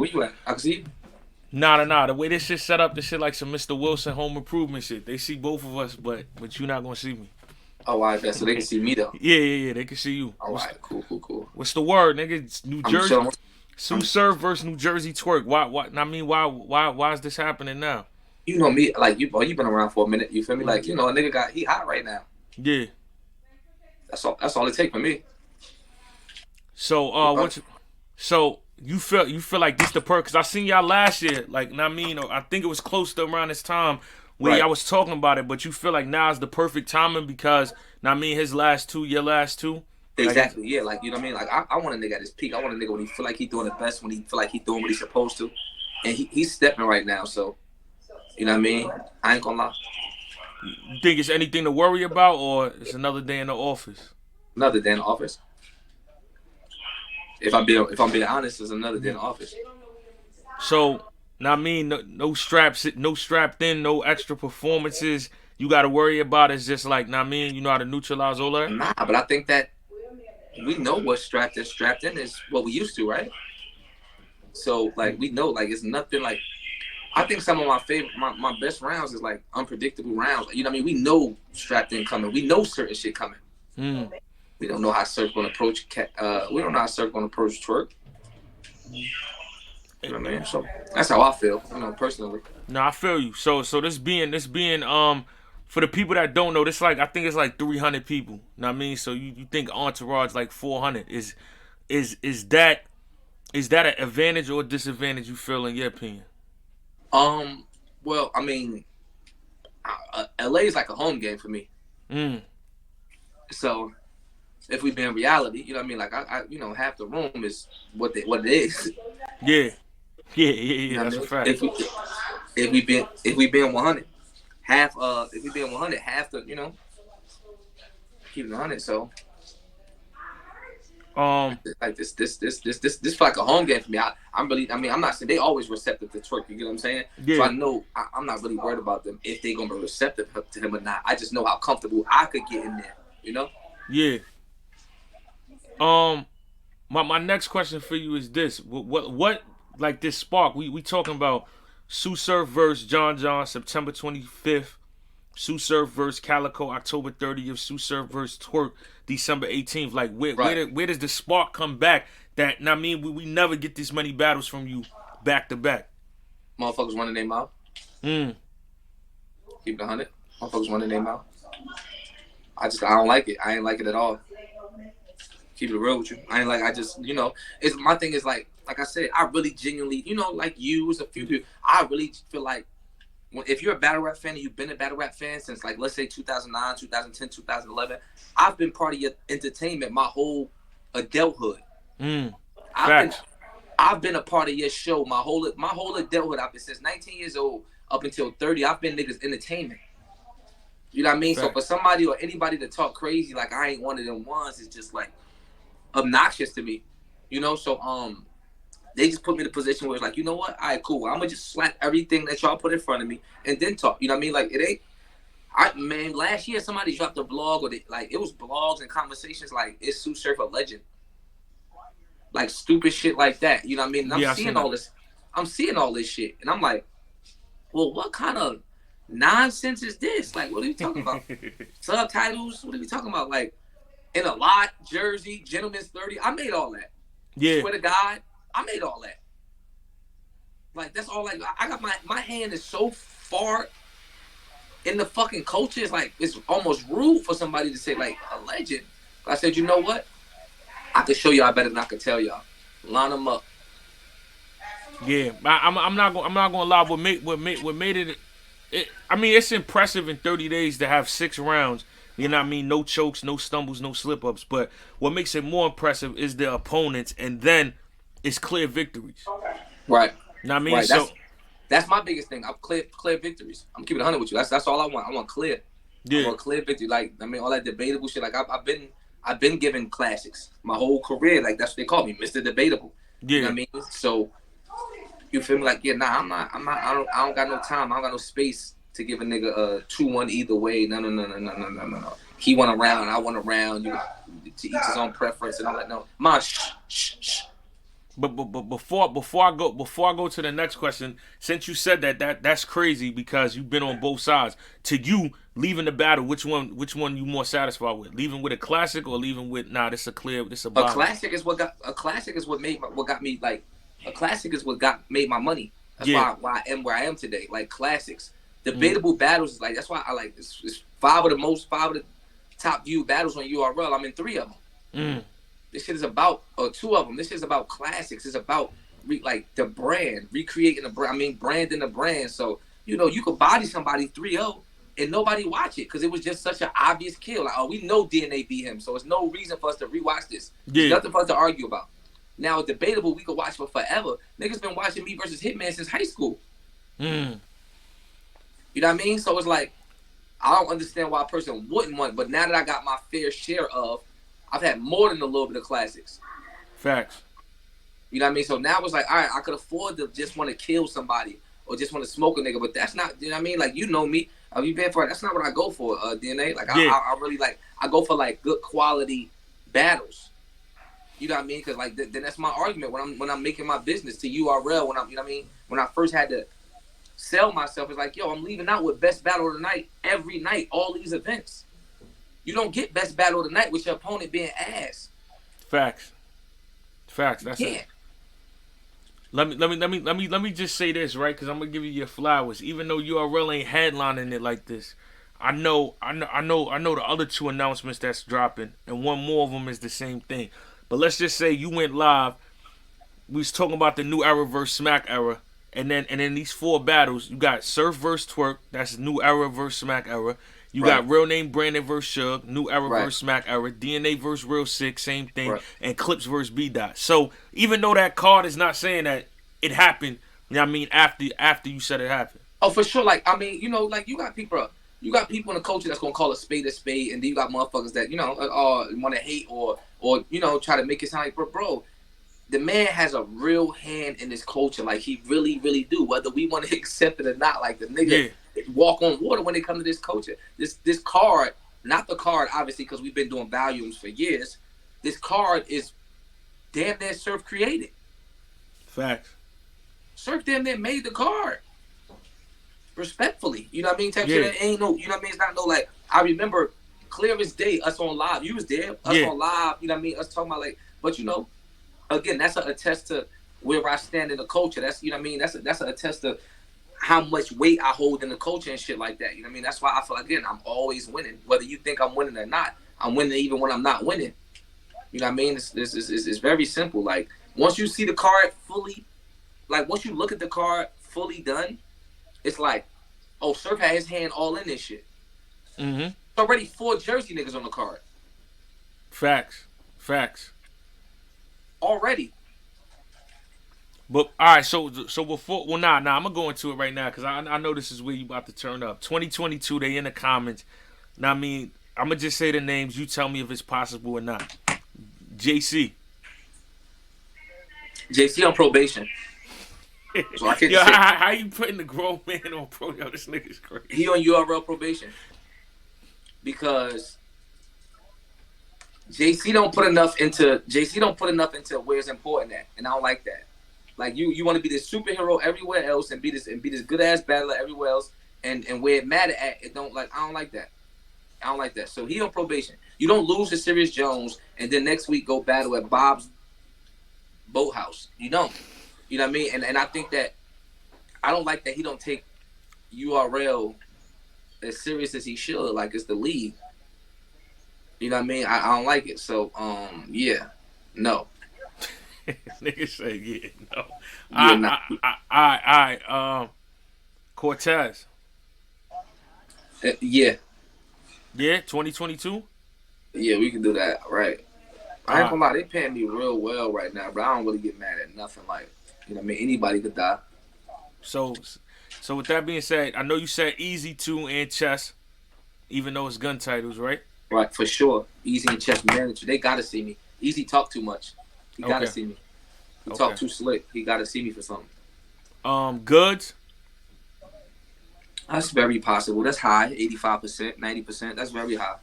Where you at? I can see you. Nah. The way this shit set up, this shit like some Mr. Wilson home improvement shit. They see both of us, but you not gonna see me. Oh, I bet. So they can see me though. Yeah. They can see you. All right, cool. What's the word, nigga? It's New I'm Jersey. chilling. Sue I'm, Surf versus New Jersey Twerk. Why? I mean, why is this happening now? you know me, like you, boy, you been around for a minute. You feel me? Mm. Like a nigga he hot right now. Yeah. That's all it take for me. So so you feel like this the perk? Cause I seen y'all last year. Like, I mean, I think it was close to around this time where Right. y'all was talking about it. But you feel like now is the perfect timing because I mean his last two, your last two. Like, Exactly. Yeah. Like you know what I mean. Like I want a nigga at his peak. I want a nigga when he feel like he doing the best. When he feel like he doing what he's supposed to, and he's stepping right now. So you know what I mean. I ain't gonna lie. you think it's anything to worry about, or it's another day in the office? Another day in the office. If I'm being honest, it's another day in the office. So now I mean, no straps, no strapped in, no extra performances. You got to worry about it's just like, now I mean, you know how to neutralize all that. Nah, but I think that we know what strapped is. Strapped in is what we used to, right? So like we know, like it's nothing like. I think some of my best rounds is like unpredictable rounds. You know what I mean? We know strapped in coming. We know certain shit coming. Hmm. We don't know how Surf gonna approach. We don't know how Surf gonna approach Twerk. You know what I mean? So that's how I feel. Personally. No, I feel you. So this being for the people that don't know, this like I think it's like 300 people. Know what I mean? So you think entourage like 400 is that an advantage or disadvantage you feel in your opinion? Um. Well, I mean, LA is like a home game for me. Mm. So if we be in reality, you know what I mean? Like half the room is what it is. Yeah. You know what That's I a mean? fact. If we been 100, half if we been 100, half the keep it 100. So Um. like this feel like a home game for me. I'm really, I mean, I'm not saying they always receptive to twerk. You get what I'm saying? So Yeah. I know I'm not really worried about them if they gonna be receptive to him or not. I just know how comfortable I could get in there. You know? Yeah. Um. My next question for you is this: what like this spark? We talking about Sue Surf versus John September 25th. Sue Surf versus Calico October 30th. Sue Surf versus Twerk December 18th. Like Right. where does the spark come back? That I mean we never get this many battles from you back to back. Motherfuckers running their mouth. Mm. Keep it 100. Motherfuckers running their mouth. I don't like it. I ain't like it at all. Keep it real with you. I ain't like I just it's my thing is like I said, I really genuinely like you as a few people. I really feel like if you're a battle rap fan and you've been a battle rap fan since like let's say 2009, 2010, 2011, I've been part of your entertainment my whole adulthood. Mm. I've been Facts. I've been a part of your show my whole adulthood. I've been since 19 years old up until 30. I've been niggas entertainment. You know what I mean? So for Facts. somebody or anybody to talk crazy like I ain't one of them ones is just like obnoxious to me. So they just put me in a position where it's like, you know what? All right, cool. I'm gonna just slap everything that y'all put in front of me and then talk. You know what I mean? Like it ain't. Man, last year somebody dropped a blog or like it was blogs and conversations like is Sue Surf a legend? Like stupid shit like that. You know what I mean? And I'm Yeah, I seeing seen all that. this. I'm seeing all this shit, and I'm like, well, what kind of nonsense is this? Like, what are you talking about? Subtitles? What are we talking about? Like, in a lot, Jersey, Gentleman's 30. I made all that. Yeah. Swear to God, I made all that. Like, that's all. Like, I got my hand is so far in the fucking culture. It's like it's almost rude for somebody to say like a legend. But I said, you know what? I could show y'all better than I could tell y'all. Line them up. Yeah, I'm not gonna lie. What made it? I mean, it's impressive in 30 days to have 6 rounds. You know what I mean? No chokes, no stumbles, no slip ups. But what makes it more impressive is the opponents, and then it's clear victories. Right, You know what I mean? right. So That's my biggest thing. I'm clear victories. I'm keeping 100 with you. That's all I want. I want clear. I yeah, want clear victory. Like I mean, all that debatable shit. Like I've been giving classics my whole career. Like that's what they call me, Mr. Debatable. You know yeah, what I mean? So you feel me? Like yeah, nah, I'm not. I'm not. I don't got no time. I don't got no space to give a nigga a 2-1 either way. No. He won a round. I won a round. You to each his own preference. And I'm like, no, man, shh. But before I go to the next question, since you said that's crazy because you've been on both sides. To you, leaving the battle, which one you more satisfied with? Leaving with a classic or leaving with this a A bottom? classic is a classic is what got me like a classic is what got made my money. That's Yeah. why I am where I am today. Like classics, Mm, debatable battles is like that's why I like it's five of the top viewed battles on URL. I'm in three of them. mm, This shit is about two of them. This shit is about classics. It's about like the brand, recreating the brand. I mean, branding the brand. So you could body somebody 3-0 and nobody watch it because it was just such an obvious kill. Like, oh, we know DNA beat him, so it's no reason for us to rewatch this. There's yeah. nothing for us to argue about. Now, debatable, we could watch for forever. Niggas been watching me versus Hitman since high school. Mm, You know what I mean? So it's like I don't understand why a person wouldn't want. But now that I got my fair share of, I've had more than a little bit of classics. facts. You know what I mean? So now it's like, all right, I could afford to just want to kill somebody or just want to smoke a nigga, but that's not, you know what I mean? Like, you know me. You've been for that's not what I go for, DNA. Like, Yeah. I really like, I go for like good quality battles. You know what I mean? Because like, then that's my argument when I'm making my business to URL. When I'm, you know what I mean? When I first had to sell myself, it's like, yo, I'm leaving out with best battle of the night every night, all these events. You don't get best battle of the night with your opponent being ass. Facts. Facts. You That's it. can't. Let me just say this, right? Because I'm gonna give you your flowers. Even though URL ain't headlining it like this, I know the other two announcements that's dropping, and one more of them is the same thing. But let's just say you went live. We was talking about the new era versus Smack era, and then these four battles, you got Surf versus Twerk, that's new era versus Smack era. You Right. got Real Name Brandon versus Suge, new era Right. versus Smack era. DNA versus Real Sick, same thing, Right. and Clips versus B Dot. So even though that card is not saying that it happened, you know what I mean, after you said it happened. Oh, for sure. Like, I mean, like you got people in the culture that's gonna call a spade, and then you got motherfuckers that want to hate or try to make it sound like, bro, the man has a real hand in this culture. Like he really, really do. Whether we want to accept it or not, like the nigga walk on water when they come to this culture. This card, not the card, obviously, because we've been doing volumes for years. This card is damn near Surf created. Facts. Surf damn near made the card. Respectfully, you know what I mean? Type Yeah. shit ain't no, you know what I mean? It's not no like, I remember clear as day, us on live. You was there, us Yeah. on live, you know what I mean? Us talking about like, but again, that's a attest to where I stand in the culture. That's, you know what I mean? That's a attest to how much weight I hold in the culture and shit like that. You know what I mean? That's why I feel like, again, I'm always winning. Whether you think I'm winning or not, I'm winning even when I'm not winning. You know what I mean? It's very simple. Like, once you see the card fully, like, once you look at the card fully done, it's like, oh, Surf had his hand all in this shit. Mm-hmm. Already 4 Jersey niggas on the card. Facts. Already. But all right, so before, well, I'm gonna go into it right now because I know this is where you about to turn up. 2022, they in the comments. Now, I mean, I'm gonna just say the names. You tell me if it's possible or not. JC. JC on probation. So I can't Yo, say how you putting the grown man on pro? Yo, this nigga's crazy. he on URL probation because JC don't put enough into where it's important at, and I don't like that. Like you want to be this superhero everywhere else and be this good ass battler everywhere else, and where it matter at, it don't like. I don't like that. I don't like that. So he on probation. You don't lose to Sirius Jones and then next week go battle at Bob's Boathouse. You don't. You know what I mean? And I think that I don't like that he don't take URL as serious as he should. Like it's the league. You know what I mean? I don't like it. So yeah, no. Nigga say yeah, no. Yeah, I Cortez. Yeah, Yeah, 2022. yeah, we can do that. Right. I ain't gonna lie, they paying me real well right now, but I don't really get mad at nothing. Like, you know what I mean? Anybody could die. So with that being said, I know you said Easy 2 and Chess, even though it's gun titles, right? Right, for sure. Easy and Chess manager, they gotta see me. Easy talk too much. He gotta see me. He talk too slick. He gotta see me for something. Goods. That's very possible. That's high. 85%, 90%. That's very high.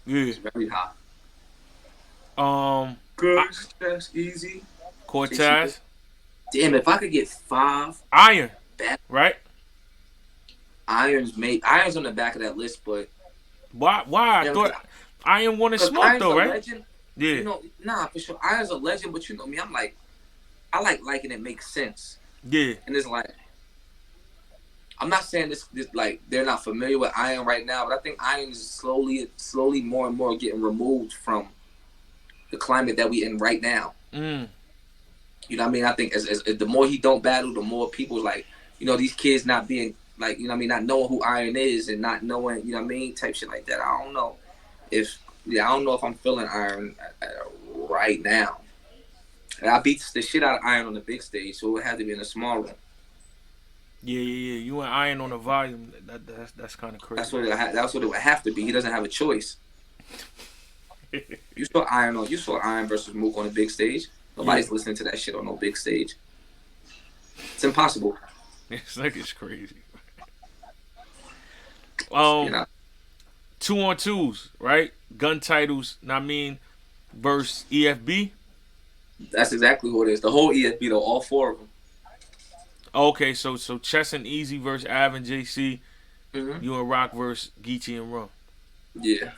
Yeah. It's very high. Um, Goods, Chess, Easy. JC, Cortez, damn, if I could get 5 Iron, bad right? Irons on the back of that list, but Why? Why? I you know, thought Iron wanted because smoke Irons though, a right? legend. Yeah, Nah, for sure, Irons a legend, but you know me, I'm like, I like liking it makes sense, yeah, and it's like, I'm not saying this like they're not familiar with Iron right now, but I think Iron is slowly more and more getting removed from the climate that we in right now. mm, You know what I mean? I think as the more he don't battle, the more people like, these kids not being like, what I mean, not knowing who Iron is and not knowing, what I mean, type shit like that. I don't know if, I don't know if I'm feeling Iron right now. And I beat the shit out of Iron on the big stage, so it would have to be in a small room. yeah. You and Iron on the volume. That's kind of That's crazy. that's what it would have to be. He doesn't have a choice. You saw Iron versus Mook on the big stage. Yeah, Nobody's listening to that shit on no big stage. It's impossible. it's like it's crazy. You Um, know, 2-on-2s, right? Gun titles. I mean, versus EFB. that's exactly what it is. The whole ESB though, all 4 of them. Okay, so Chess and Easy versus Av and JC. Hmm. You and Rock versus Geechee and Rum. Yeah.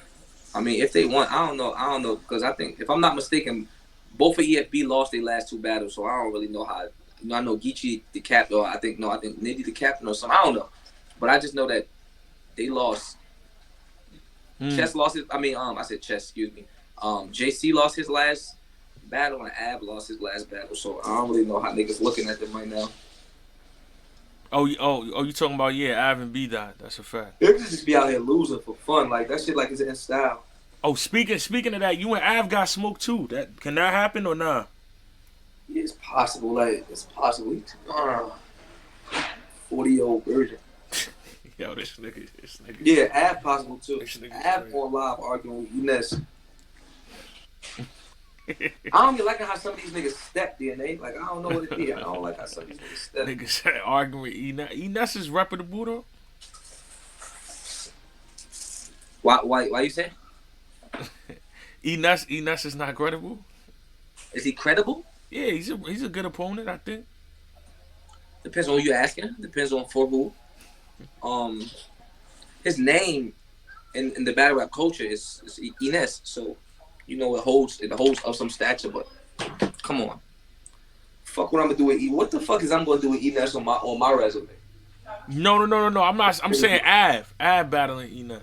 I mean, if they want, I don't know, because I think if I'm not mistaken, both of EFB lost their last 2 battles, so I don't really know how. I know Geechee the captain, or I think Nitty the captain or something. I don't know, but I just know that they lost. Mm. Chess lost his. I mean, I said Chess. Excuse me. JC lost his last battle, and Ab lost his last battle. So I don't really know how niggas looking at them right now. You talking about Av and B died. That's a fact. They just be out here losing for fun, like that shit, like it's in style. Oh, speaking of that, you and Av got smoked too. Can that happen or nah? Yeah, it's possible. Like it's possible. 40-year-old virgin. Yo, this nigga. Yeah, Ab possible too. This nigga Ab crazy. on live arguing with Enes. I don't be liking how some of these niggas step, DNA. Like I don't know what it is. I don't like how some of these niggas step. Niggas said arguing with Enes. Enes is reputable though. Why you say? Enes is not credible. Is he credible? Yeah, he's a good opponent, I think. Depends on who you asking. Depends on for who. His name in the battle rap culture is Enes, so it holds of some stature. But come on, fuck what I'm gonna do with E. What the fuck is I'm gonna do with Enes on my resume? No. I'm not. I'm saying Av battling Enes.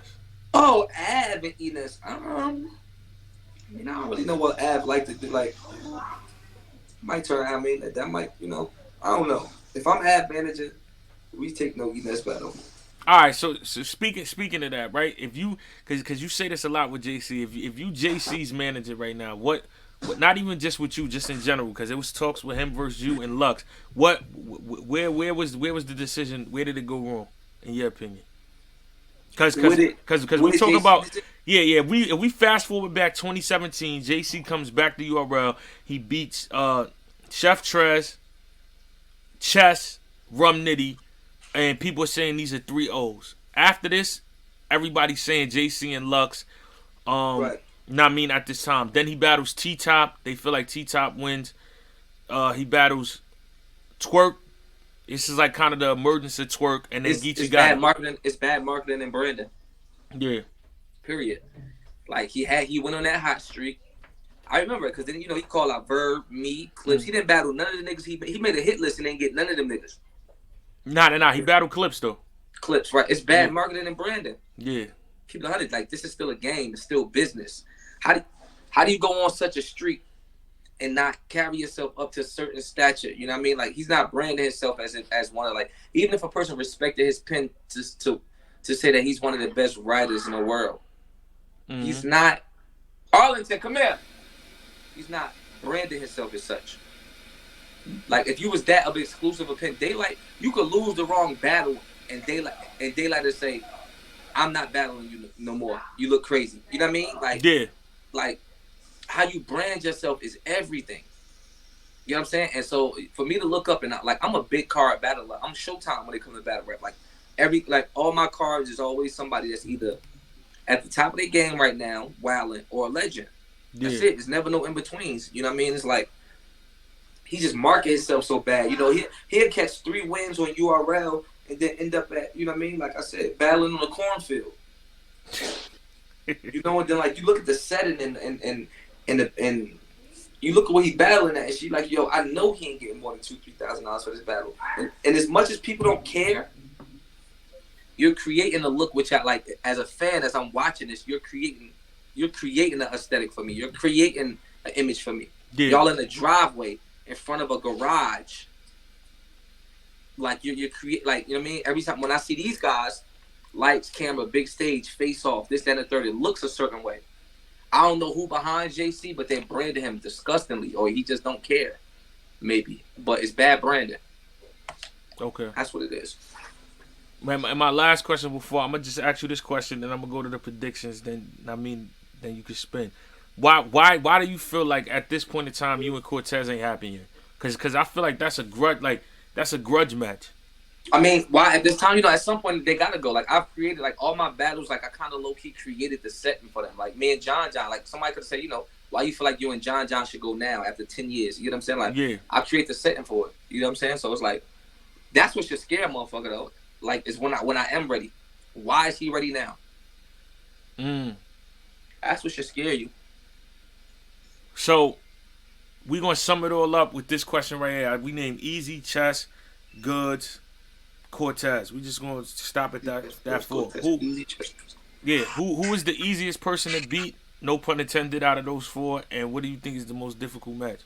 Oh, Av and Enes. I mean, I don't really know what Av like to do. Like, might turn. I mean, that might. I don't know. If I'm Av manager, we take no Enes battle. All right, so speaking of that, right? If you because you say this a lot with JC, if you JC's manager right now, what not even just with you, just in general, because it was talks with him versus you and Lux. Where was the decision? Where did it go wrong, in your opinion? Because we talk about yeah. If we fast forward back 2017, JC comes back to URL. He beats Chef Trez, Chess, Rum Nitty. And people are saying these are 3 O's. After this, everybody's saying JC and Lux. Right. Not mean at this time. Then he battles T Top. They feel like T Top wins. He battles Twerk. This is like kind of the emergence of Twerk, and then Geechee got bad marketing. It's bad marketing and branding. Yeah. Period. Like he went on that hot streak. I remember it because then he called out Verb, me, Clips. He didn't battle none of the niggas. He made a hit list and didn't get none of them niggas. Nah. He battled Clips though. Clips, right? It's bad marketing and branding. Yeah. Keep it 100. Like this is still a game. It's still business. How do you go on such a streak and not carry yourself up to a certain stature? You know what I mean? Like he's not branding himself as one of like even if a person respected his pen to say that he's one of the best writers in the world, he's not. Arlington, come here. He's not branding himself as such. Like if you was that of exclusive of Pen Daylight, you could lose the wrong battle and Daylight to say, I'm not battling you no more. You look crazy. You know what I mean? Like Yeah. Like how you brand yourself is everything. You know what I'm saying? And so for me to look up and like I'm a big card battler. I'm Showtime when it comes to battle rap. Like all my cards is always somebody that's either at the top of their game right now, wilding, or a legend. That's it. There's never no in betweens. You know what I mean? It's like he just market himself so bad. You know, he'll catch 3 wins on URL and then end up at, you know what I mean? Like I said, battling on a cornfield. You know, and then like you look at the setting and you look at what he battling at, and she like, yo, I know he ain't getting more than $2,000-3,000 for this battle. And as much as people don't care, you're creating a look which I like as a fan, as I'm watching this, you're creating an aesthetic for me. You're creating an image for me. Yeah. Y'all in the driveway in front of a garage. Like you're create, like, you know what I mean? Every time when I see these guys, lights, camera, big stage, face off, this, that, and the third, it looks a certain way. I don't know who behind JC, but they branded him disgustingly, or he just don't care. Maybe. But it's bad branding. Okay. That's what it is. Man, my last question before, I'm gonna just ask you this question, then I'm gonna go to the predictions. Then you can spin. Why do you feel like at this point in time you and Cortez ain't happy yet? Because I feel like that's a grudge match. I mean, why at this time? You know, at some point they gotta go. Like I've created like all my battles. Like I kind of low key created the setting for them. Like me and John. Like somebody could say, you know, why you feel like you and John should go now after 10 years? You know what I'm saying? Like yeah, I create the setting for it. You know what I'm saying? So it's like that's what should scare a motherfucker though. Like is when I am ready. Why is he ready now? That's what should scare you. So we gonna sum it all up with this question right here. We named Easy, Chess, Goods, Cortez. We just gonna stop at that four. Who is the easiest person to beat? No pun intended. Out of those four, and what do you think is the most difficult match?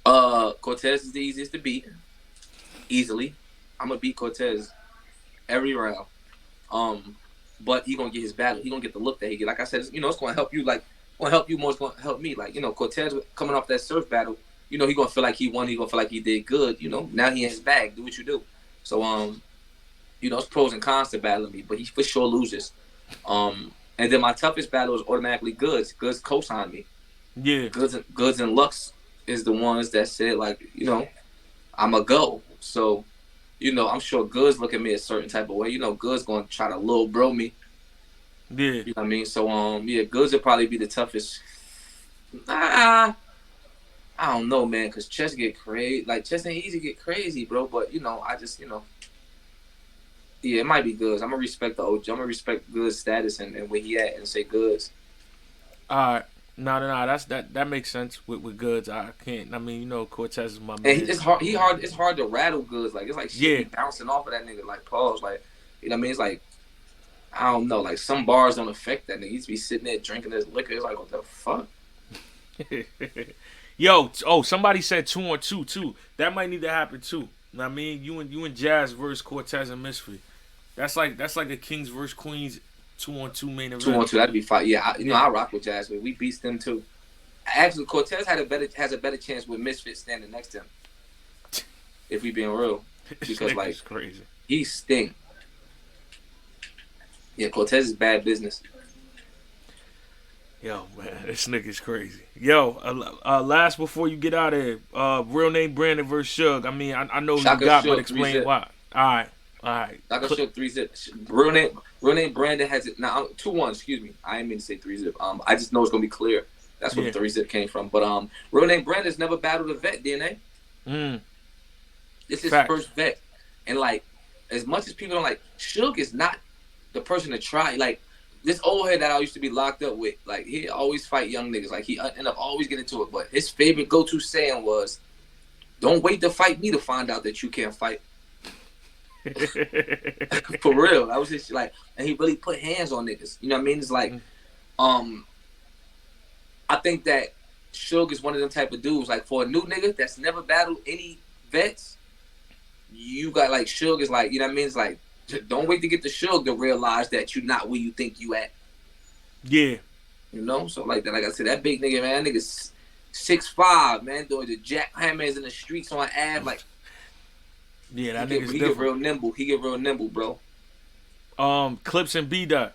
Cortez is the easiest to beat, easily. I'm gonna beat Cortez every round. But he gonna get his battle. He gonna get the look that he get. Like I said, you know, it's gonna help you. Like, gonna help you more. It's gonna help me. Like, you know, Cortez coming off that surf battle. You know, he gonna feel like he won. He gonna feel like he did good. You know, now he in his bag. Do what you do. So, you know, it's pros and cons to battling me, but he for sure loses. And then my toughest battle is automatically Goods. Goods co-signed me. Yeah. Goods and Lux is the ones that said, like, you know, I'm a go. So, you know, I'm sure Goods look at me a certain type of way. You know, Goods gonna try to little bro me. Yeah. You know what I mean? So, yeah, Goods would probably be the toughest. I don't know, man, because chess get crazy. Like, chess ain't easy to get crazy, bro. But, you know, I just, you know. Yeah, it might be Goods. I'm going to respect the OG. I'm going to respect Goods' status and where he at and say Goods. All right. No, that makes sense with Goods. I can't. I mean, you know, Cortez is my man. And it's hard. It's hard to rattle Goods. Like, it's like shit bouncing off of that nigga. Like, pause. Like, you know what I mean? It's like, I don't know. Like, some bars don't affect that nigga. He used to be sitting there drinking his liquor. It's like, what the fuck? Yo, somebody said 2-on-2 too. That might need to happen too. I mean, you and Jazz versus Cortez and Misfit. That's like a Kings versus Queens 2-on-2 main event. 2-on-2, that'd be fine. Yeah, I rock with Jazz. We beats them too. Actually, Cortez has a better chance with Misfit standing next to him. If we being real, because like crazy, he stink. Yeah, Cortez is bad business. Yo, man, this nigga's crazy. Yo, last before you get out of here, real name Brandon versus Suge. I mean, I know Shaka you got, Suge, but explain why. All right. Shaka Suge 3-zip. Real name Brandon has it now. 2-1. Excuse me. I didn't mean to say 3-zip. I just know it's gonna be clear. That's where the 3-zip came from. But real name Brandon's never battled a vet. DNA. This is his first vet, and like as much as people don't like, Suge is not the person to try. Like. This old head that I used to be locked up with, like, he always fight young niggas. Like, he end up always getting into it. But his favorite go-to saying was, don't wait to fight me to find out that you can't fight. For real. That was his shit. Like, and he really put hands on niggas. You know what I mean? It's like, I think that Suge is one of them type of dudes. Like, for a new nigga that's never battled any vets, you got, like, Suge is like, you know what I mean? It's like, don't wait to get the Suge to realize that you're not where you think you at. Yeah. You know? So like that, like I said, that big nigga, man, that nigga's 6'5", man, doing the jackhammers in the streets on Ave, like. Yeah, that nigga's he get real nimble. He get real nimble, bro. Clips and B-Dot.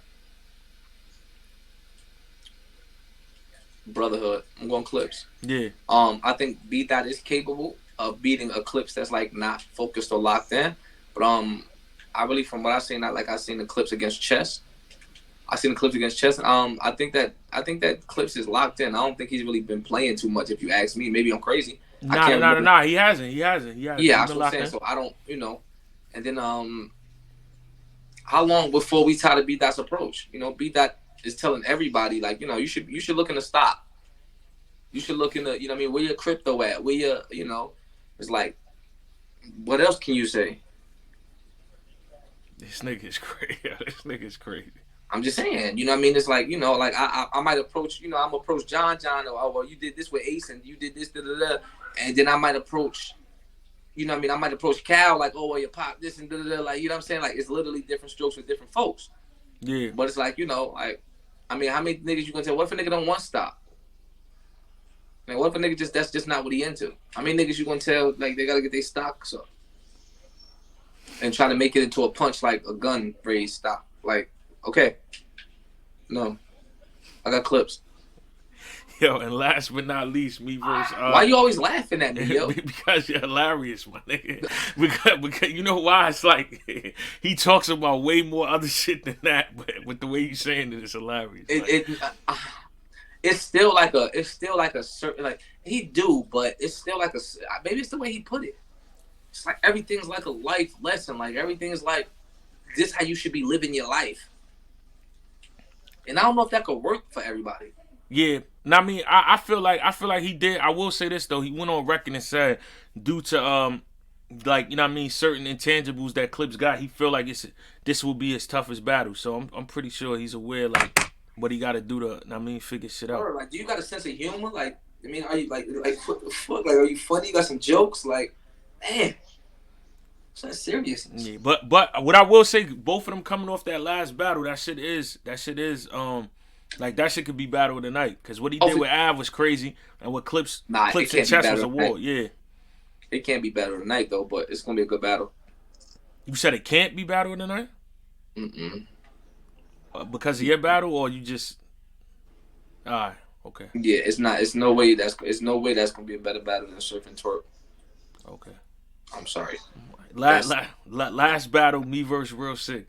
Brotherhood. I'm going Clips. Yeah. I think B-Dot is capable of beating a Clips that's like not focused or locked in. But I really, from what I've seen, I seen the Clips against Chess. I seen the Clips against Chess. I think that Clips is locked in. I don't think he's really been playing too much. If you ask me, maybe I'm crazy, I can't remember. Nah. He hasn't. He hasn't. Yeah, He that's been what I'm locked saying. in. So I don't, and then how long before we try to beat that approach? Beat that is telling everybody like, you should look in the stop. You should look in the, where your crypto at? Where your, it's like, what else can you say? This nigga's crazy. This nigga's crazy. I'm just saying, It's like, like I might approach, I'm approach John, or, oh, well, you did this with Ace and you did this, da, da, da. And then I might approach, I might approach Cal like, oh, well, you pop this and da, da, da. Like, you know what I'm saying? Like, it's literally different strokes with different folks. Yeah. But it's like, like, how many niggas you gonna tell? What if a nigga don't want stop? Like, what if a nigga that's just not what he into? How many niggas you gonna tell, like, they gotta get their stocks up? And try to make it into a punch like a gun raise stop. Like, okay. No. I got clips. Yo, and last but not least, me versus. Why you always laughing at me, yo? Because you're hilarious, my nigga. because you know why? It's like he talks about way more other shit than that, but with the way you saying it, it's hilarious. It's still like a certain, like, he do, but it's still like maybe it's the way he put it. It's like everything's like a life lesson. Like everything is like this how you should be living your life. And I don't know if that could work for everybody. Yeah. I mean, I feel like he did. I will say this though, he went on record and said due to like, certain intangibles that Clips got, he feel like this will be his toughest battle. So I'm pretty sure he's aware like what he got to do to figure shit out. Like, do you got a sense of humor? Like, are you like what the fuck? Like, are you funny? You got some jokes? Like, man, it's not serious. Yeah, but what I will say, both of them coming off that last battle, that shit is like that shit could be battle of the night. Cause what he did with Av was crazy, and what Clips and Chess was a war. Yeah, it can't be battle of the night though, but it's gonna be a good battle. You said it can't be battle of the night? Because of your battle, or you just? Alright, okay. Yeah, it's not. It's no way that's gonna be a better battle than Surf and Twerk. Okay. I'm sorry. Last battle, me versus Real Sick.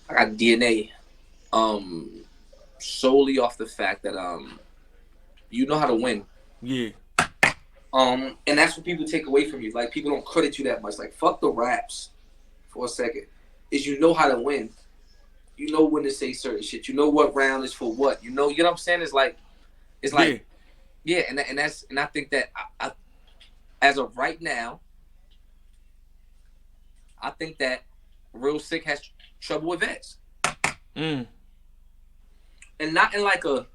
I got DNA. Solely off the fact that you know how to win. Yeah. And that's what people take away from you. Like, people don't credit you that much. Like, fuck the raps for a second. Is you know how to win. You know when to say certain shit. You know what round is for what. You know what I'm saying? It's like, yeah. And I think that I as of right now, I think that Real Sick has trouble with vets. And not in like a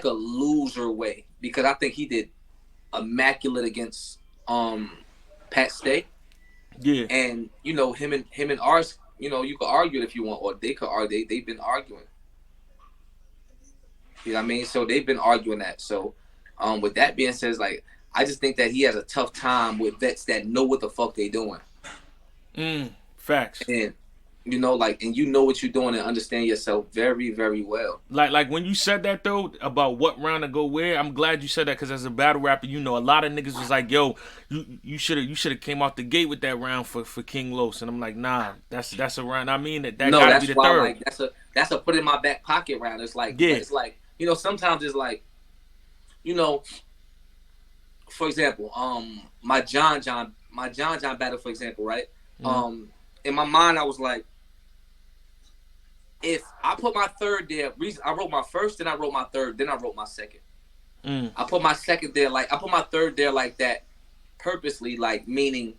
loser way, because I think he did immaculate against Pat Stay. Yeah. And him and ours, you could argue it if you want, or they could argue. They've been arguing. You know what I mean? So they've been arguing that. So with that being said, like, I just think that he has a tough time with vets that know what the fuck they doing. Facts. And and you know what you're doing and understand yourself very, very well. Like when you said that though about what round to go where, I'm glad you said that, because as a battle rapper, a lot of niggas was like, yo, you should have came out the gate with that round for King Los, and I'm like, nah, that's a round. I mean that no, gotta be the third. Like, that's a put in my back pocket round. It's like, yeah. It's like, sometimes it's like, for example, my John battle, for example, right? In my mind, I was like, if I put my third there, I wrote my first, then I wrote my third, then I wrote my second. I put my second there, like, I put my third there like that purposely, like, meaning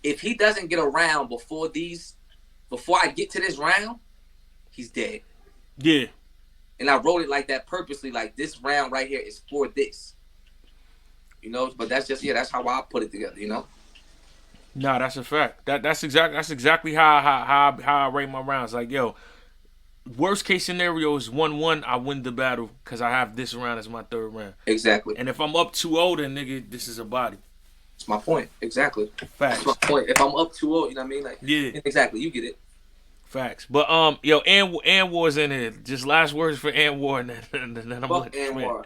if he doesn't get around before I get to this round, he's dead. Yeah. And I wrote it like that purposely, like, this round right here is for this. But that's just, that's how I put it together, Nah, that's a fact. That's exactly how I rate my rounds. Like, yo, worst case scenario is 1-1. I win the battle because I have this round as my third round. Exactly. And if I'm up 2-0, then nigga, this is a body. That's my point. Exactly. Facts. That's my point. If I'm up 2-0, you know what I mean? Like, yeah. Exactly. You get it. Facts. But yo, Anwar's in here. Just last words for Anwar, and then I'm fuck Anwar.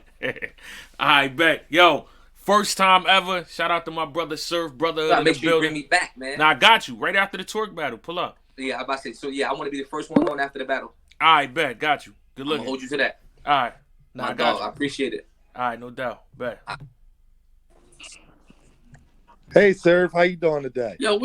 I bet. Yo. First time ever. Shout out to my brother Surf, brother. Make sure you bring me back, man. Nah, I got you. Right after the Twerk battle. Pull up. Yeah, I'm about to say. So, yeah, I want to be the first one on after the battle. All right, bet. Got you. Good looking. I'm going to hold you to that. All right. Nah, I got you. I appreciate it. All right, no doubt. Bet. Hey, Serve, how you doing today? Yo,